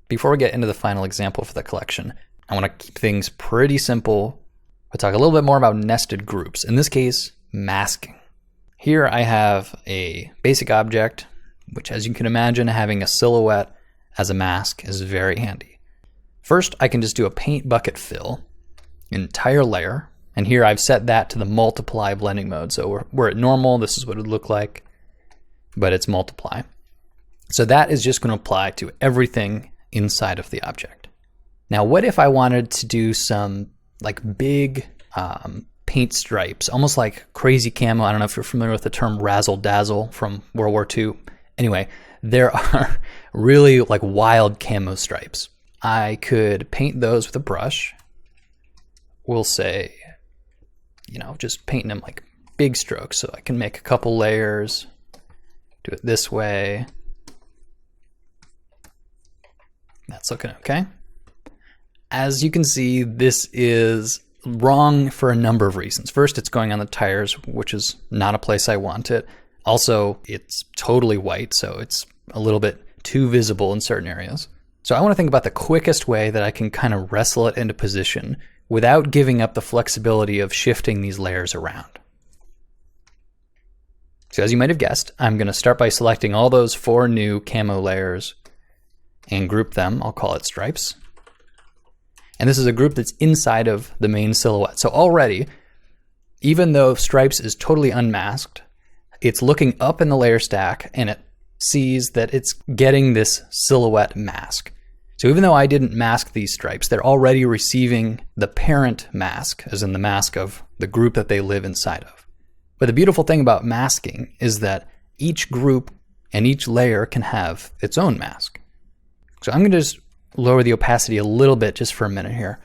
Before we get into the final example for the collection, I want to keep things pretty simple. We'll talk a little bit more about nested groups. In this case, masking. Here I have a basic object, which as you can imagine, having a silhouette as a mask is very handy. First, I can just do a paint bucket fill, entire layer. And here I've set that to the multiply blending mode. So we're at normal, this is what it would look like, but it's multiply. So that is just going to apply to everything inside of the object. Now, what if I wanted to do some like big paint stripes, almost like crazy camo? I don't know if you're familiar with the term razzle dazzle from World War II. Anyway, there are really like wild camo stripes. I could paint those with a brush. We'll say, just painting them like big strokes. So I can make a couple layers, do it this way. That's looking okay. As you can see, this is wrong for a number of reasons. First, it's going on the tires, which is not a place I want it. Also, it's totally white, so it's a little bit too visible in certain areas. So I want to think about the quickest way that I can kind of wrestle it into position without giving up the flexibility of shifting these layers around. So as you might have guessed, I'm going to start by selecting all those 4 new camo layers and group them. I'll call it stripes. And this is a group that's inside of the main silhouette. So already, even though stripes is totally unmasked, it's looking up in the layer stack and it sees that it's getting this silhouette mask. So even though I didn't mask these stripes, they're already receiving the parent mask, as in the mask of the group that they live inside of. But the beautiful thing about masking is that each group and each layer can have its own mask. So I'm going to just lower the opacity a little bit just for a minute here.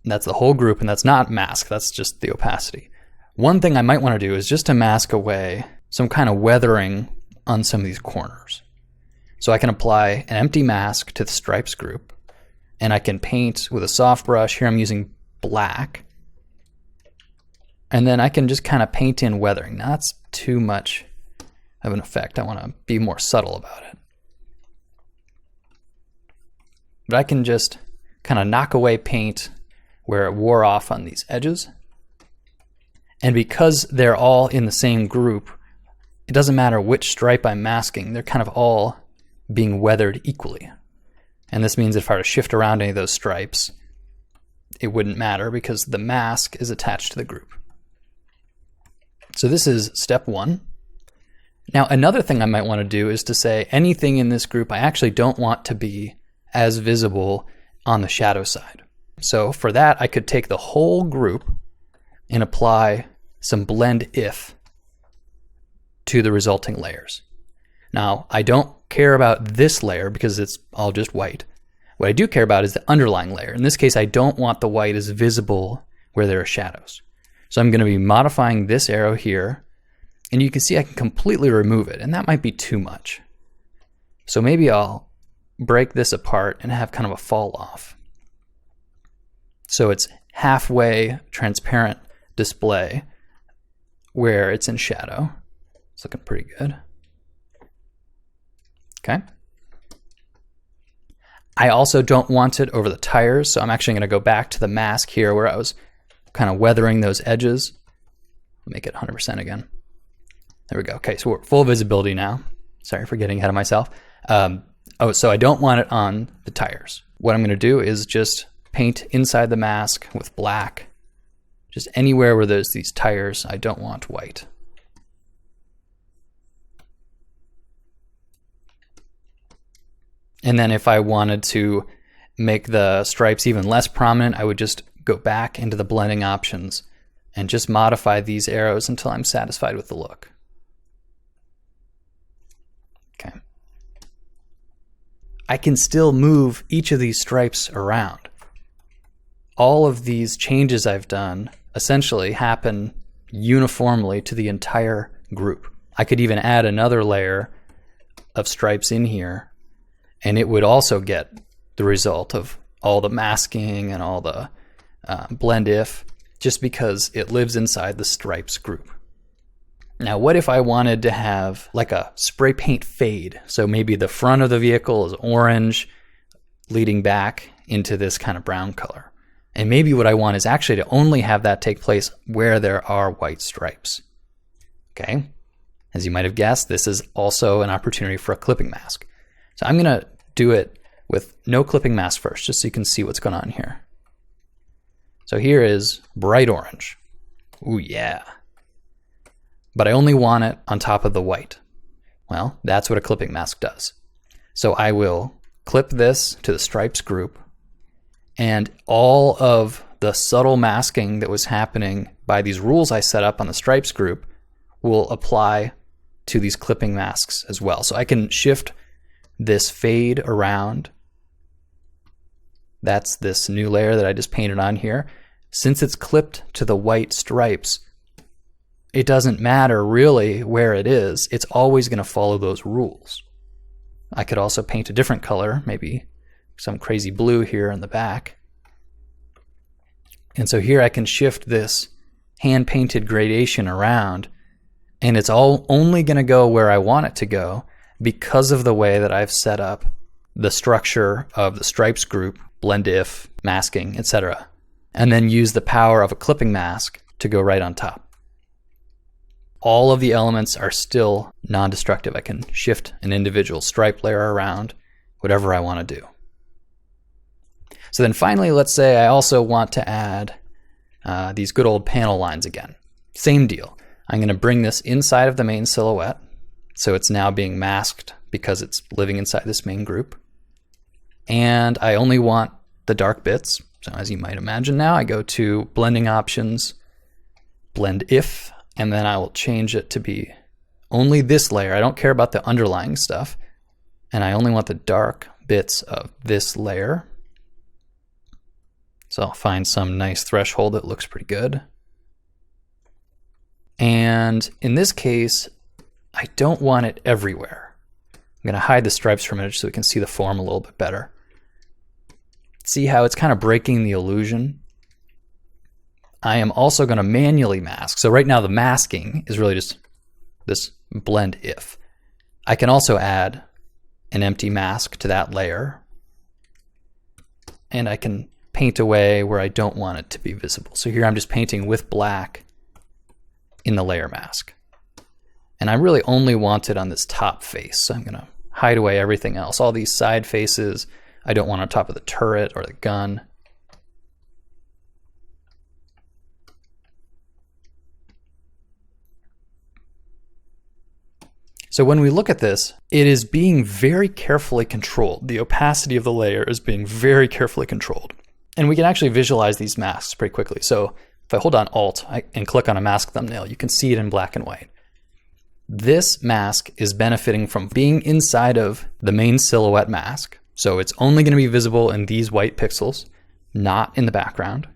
And that's the whole group, and that's not mask, that's just the opacity. One thing I might want to do is just to mask away some kind of weathering on some of these corners. So I can apply an empty mask to the stripes group, and I can paint with a soft brush. Here I'm using black. And then I can just kind of paint in weathering. Now that's too much of an effect. I want to be more subtle about it. But I can just kind of knock away paint where it wore off on these edges. And because they're all in the same group, it doesn't matter which stripe I'm masking, they're kind of all being weathered equally. And this means if I were to shift around any of those stripes, it wouldn't matter because the mask is attached to the group. So this is step 1. Now another thing I might want to do is to say anything in this group I actually don't want to be as visible on the shadow side. So for that, I could take the whole group and apply some blend if to the resulting layers. Now, I don't care about this layer because it's all just white. What I do care about is the underlying layer. In this case, I don't want the white as visible where there are shadows. So I'm going to be modifying this arrow here, and you can see I can completely remove it, and that might be too much. So maybe I'll break this apart and have kind of a fall off. So it's halfway transparent display where it's in shadow. It's looking pretty good. Okay. I also don't want it over the tires, so I'm actually going to go back to the mask here where I was kind of weathering those edges. Make it 100% again. There we go. Okay, so we're full visibility now. Sorry for getting ahead of myself. So I don't want it on the tires. What I'm going to do is just paint inside the mask with black. Just anywhere where there's these tires, I don't want white. And then if I wanted to make the stripes even less prominent, I would just go back into the blending options and just modify these arrows until I'm satisfied with the look. Okay. I can still move each of these stripes around. All of these changes I've done essentially happen uniformly to the entire group. I could even add another layer of stripes in here, and it would also get the result of all the masking and all the blend if, just because it lives inside the stripes group. Now, what if I wanted to have like a spray paint fade? So maybe the front of the vehicle is orange, leading back into this kind of brown color. And maybe what I want is actually to only have that take place where there are white stripes. Okay, as you might have guessed, this is also an opportunity for a clipping mask. So I'm going to do it with no clipping mask first, just so you can see what's going on here. So here is bright orange. Ooh, yeah. But I only want it on top of the white. Well, that's what a clipping mask does. So I will clip this to the stripes group, and all of the subtle masking that was happening by these rules I set up on the stripes group will apply to these clipping masks as well. So I can shift this fade around. That's this new layer that I just painted on here. Since it's clipped to the white stripes, it doesn't matter really where it is. It's always going to follow those rules. I could also paint a different color, maybe some crazy blue here in the back. And so here I can shift this hand-painted gradation around, and it's all only going to go where I want it to go because of the way that I've set up the structure of the stripes group, blend if, masking, etc. And then use the power of a clipping mask to go right on top. All of the elements are still non-destructive. I can shift an individual stripe layer around, whatever I want to do. So then finally, let's say I also want to add these good old panel lines again. Same deal. I'm going to bring this inside of the main silhouette. So it's now being masked because it's living inside this main group. And I only want the dark bits. So as you might imagine now, I go to blending options, blend if, and then I will change it to be only this layer. I don't care about the underlying stuff. And I only want the dark bits of this layer. So I'll find some nice threshold that looks pretty good. And in this case, I don't want it everywhere. I'm going to hide the stripes for a minute so we can see the form a little bit better. See how it's kind of breaking the illusion? I am also going to manually mask. So right now the masking is really just this blend if. I can also add an empty mask to that layer. And I can paint away where I don't want it to be visible. So here I'm just painting with black in the layer mask. And I really only want it on this top face. So I'm going to hide away everything else. All these side faces, I don't want on top of the turret or the gun. So when we look at this, it is being very carefully controlled. The opacity of the layer is being very carefully controlled. And we can actually visualize these masks pretty quickly. So if I hold on Alt and click on a mask thumbnail, you can see it in black and white. This mask is benefiting from being inside of the main silhouette mask. So it's only going to be visible in these white pixels, not in the background.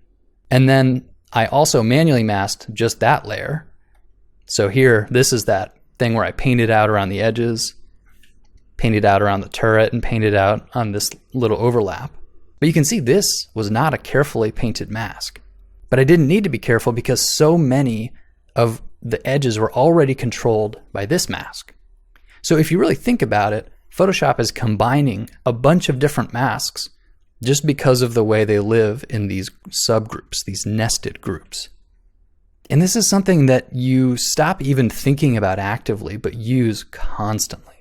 And then I also manually masked just that layer. So here, this is that thing where I painted out around the edges, painted out around the turret, and painted out on this little overlap. But you can see this was not a carefully painted mask. But I didn't need to be careful because so many of the edges were already controlled by this mask. So if you really think about it, Photoshop is combining a bunch of different masks just because of the way they live in these subgroups, these nested groups. And this is something that you stop even thinking about actively, but use constantly.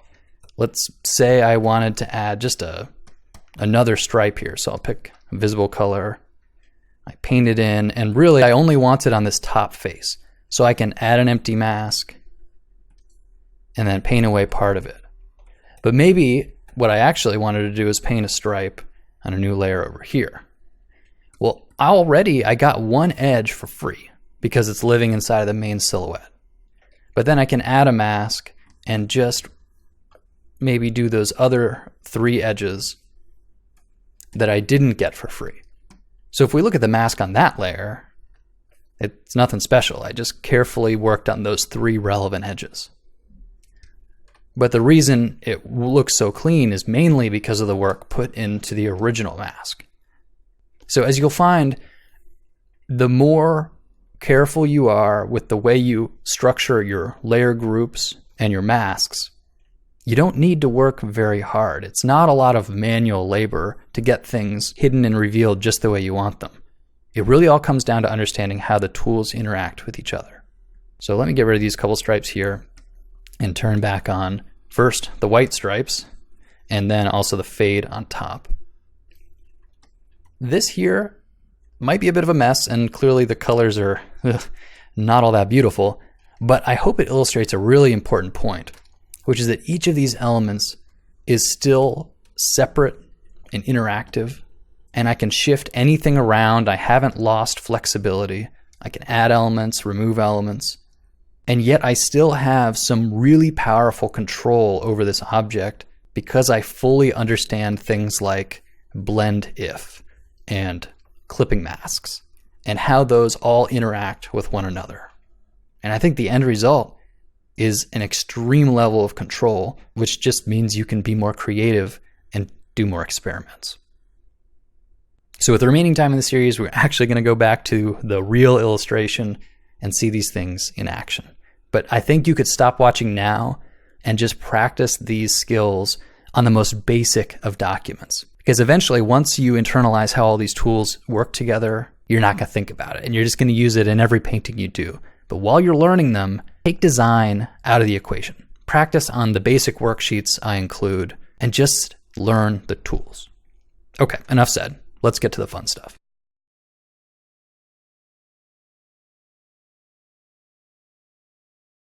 Let's say I wanted to add just another stripe here. So I'll pick a visible color. I paint it in, and really I only want it on this top face. So I can add an empty mask and then paint away part of it. But maybe what I actually wanted to do is paint a stripe on a new layer over here. Well, already I got one edge for free because it's living inside of the main silhouette. But then I can add a mask and just maybe do those other 3 edges that I didn't get for free. So if we look at the mask on that layer, it's nothing special. I just carefully worked on those 3 relevant edges. But the reason it looks so clean is mainly because of the work put into the original mask. So as you'll find, the more careful you are with the way you structure your layer groups and your masks, you don't need to work very hard. It's not a lot of manual labor to get things hidden and revealed just the way you want them. It really all comes down to understanding how the tools interact with each other. So let me get rid of these couple stripes here and turn back on first the white stripes and then also the fade on top. This here might be a bit of a mess, and clearly the colors are not all that beautiful, but I hope it illustrates a really important point, which is that each of these elements is still separate and interactive, and I can shift anything around. I haven't lost flexibility. I can add elements, remove elements, and yet I still have some really powerful control over this object because I fully understand things like blend if and clipping masks and how those all interact with one another. And I think the end result is an extreme level of control, which just means you can be more creative and do more experiments. So with the remaining time in the series, we're actually going to go back to the real illustration and see these things in action. But I think you could stop watching now and just practice these skills on the most basic of documents. Because eventually, once you internalize how all these tools work together, you're not going to think about it, and you're just going to use it in every painting you do. But while you're learning them, take design out of the equation. Practice on the basic worksheets I include, and just learn the tools. Okay, enough said. Let's get to the fun stuff.